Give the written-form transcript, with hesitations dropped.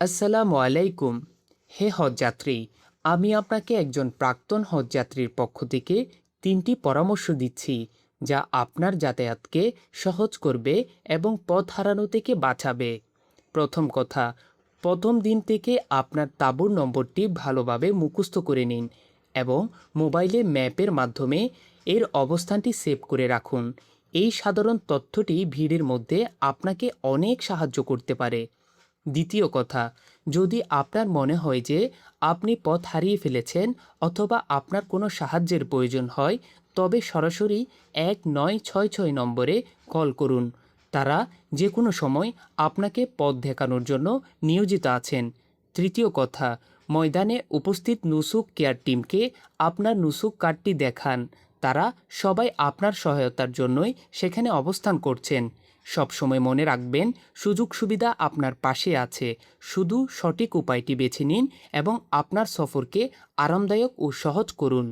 আসসালামু আলাইকুম। হে হজযাত্রী, আমি আপনাকে একজন প্রাক্তন হজযাত্রীর পক্ষ থেকে ৩টি পরামর্শ দিচ্ছি, যা আপনার যাতায়াতকে সহজ করবে এবং পথ হারানো থেকে বাঁচাবে। প্রথম কথা, প্রথম দিন থেকে আপনার তাঁবুর নম্বরটি ভালোভাবে মুখস্থ করে নিন এবং মোবাইলে ম্যাপের মাধ্যমে এর অবস্থানটি সেভ করে রাখুন। এই সাধারণ তথ্যটি ভিড়ের মধ্যে আপনাকে অনেক সাহায্য করতে পারে। দ্বিতীয় কথা, যদি আপনার মনে হয় যে আপনি পথ হারিয়ে ফেলেছেন অথবা আপনার কোনো সাহায্যের প্রয়োজন হয়, তবে সরাসরি ১৯৬৬ নম্বরে কল করুন। তারা যে কোনো সময় আপনাকে পথ দেখানোর জন্য নিয়োজিত আছেন। তৃতীয় কথা, ময়দানে উপস্থিত নুসুক কেয়ার টিমকে আপনার নুসুক কার্ডটি দেখান। তারা সবাই আপনার সহায়তার জন্যই সেখানে অবস্থান করছেন। সবসময় মনে রাখবেন, সুযোগ সুবিধা আপনার পাশে আছে। শুধু সঠিক উপায়টি বেছে নিন এবং আপনার সফরকে আরামদায়ক ও সহজ করুন।